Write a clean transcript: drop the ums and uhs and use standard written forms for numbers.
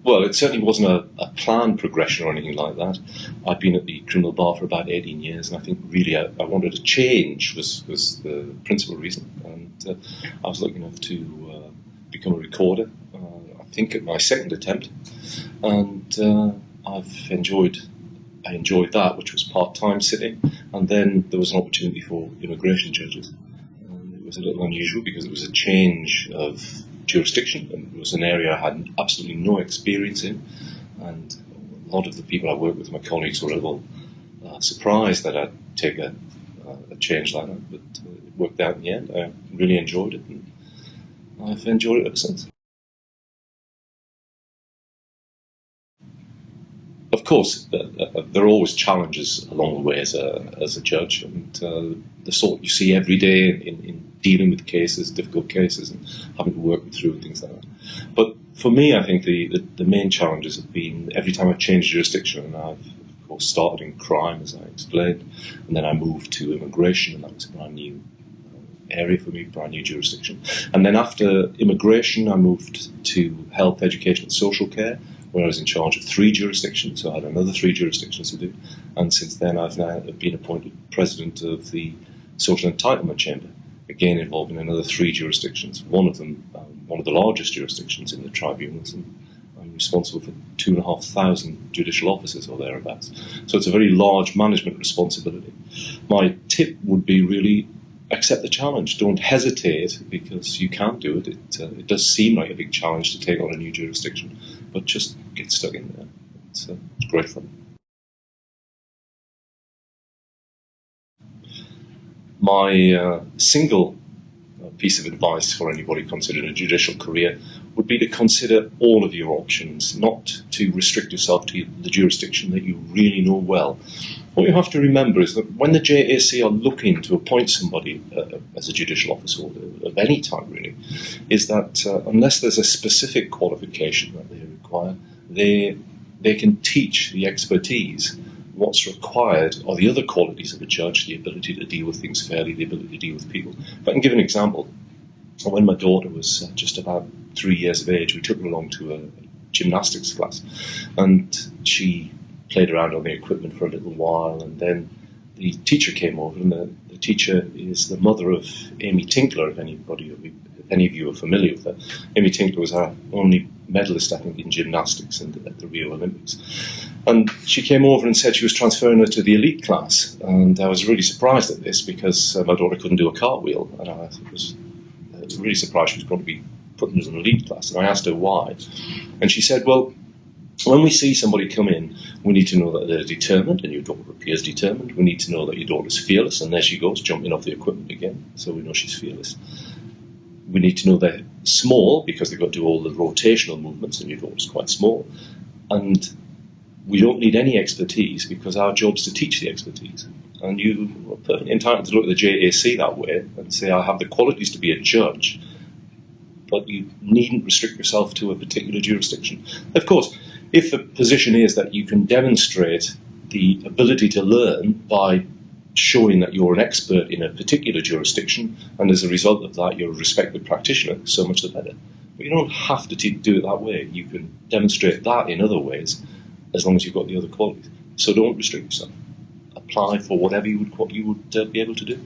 Well, it certainly wasn't a planned progression or anything like that. I've been at the criminal bar for about 18 years, and I think really I wanted a change was the principal reason. And I was lucky enough to become a recorder, I think at my second attempt, and I enjoyed that, which was part-time sitting, and then there was an opportunity for immigration judges. And it was a little unusual because it was a change of jurisdiction, and it was an area I had absolutely no experience in, and a lot of the people I worked with, my colleagues, were a little surprised that I'd take a change like that, but it worked out in the end. I really enjoyed it, and I've enjoyed it ever since. Of course, there are always challenges along the way as a judge, and the sort you see every day in dealing with cases, difficult cases, and having to work them through and things like that. But for me, I think the main challenges have been every time I've changed jurisdiction, and I've of course started in crime, as I explained, and then I moved to immigration, and that was a brand new area for me, brand new jurisdiction. And then after immigration, I moved to health, education, and social care, where I was in charge of 3 jurisdictions, so I had another 3 jurisdictions to do. And since then, I've now been appointed president of the Social Entitlement Chamber, again involved in another 3 jurisdictions. One of them, one of the largest jurisdictions in the tribunals, and I'm responsible for 2,500 judicial officers or thereabouts. So it's a very large management responsibility. My tip would be really accept the challenge. Don't hesitate, because you can do it. It does seem like a big challenge to take on a new jurisdiction, but just get stuck in there. It's great fun. My single piece of advice for anybody considering a judicial career would be to consider all of your options, not to restrict yourself to the jurisdiction that you really know well. What you have to remember is that when the JAC are looking to appoint somebody as a judicial officer of any type, really, is that unless there's a specific qualification that they require, they can teach the expertise. What's required are the other qualities of a judge, the ability to deal with things fairly, the ability to deal with people. If I can give an example, when my daughter was just about 3 years of age, we took her along to a gymnastics class, and she played around on the equipment for a little while, and then the teacher came over, and the teacher is the mother of Amy Tinkler, if any of you are familiar with her. Amy Tinkler was our only medalist, I think, in gymnastics and at the Rio Olympics. And she came over and said she was transferring her to the elite class, and I was really surprised at this because my daughter couldn't do a cartwheel, and I was really surprised she was going to be put into an elite class, and I asked her why. And she said, well, when we see somebody come in, we need to know that they're determined, and your daughter appears determined. We need to know that your daughter's fearless, and there she goes, jumping off the equipment again, so we know she's fearless. We need to know they're small, because they've got to do all the rotational movements, and your daughter's quite small. And we don't need any expertise, because our job's to teach the expertise. And you are perfectly entitled to look at the JAC that way and say, I have the qualities to be a judge, but you needn't restrict yourself to a particular jurisdiction. Of course, if the position is that you can demonstrate the ability to learn by showing that you're an expert in a particular jurisdiction, and as a result of that you're a respected practitioner, so much the better. But you don't have to do it that way. You can demonstrate that in other ways, as long as you've got the other qualities. So don't restrict yourself. Apply for whatever you would be able to do.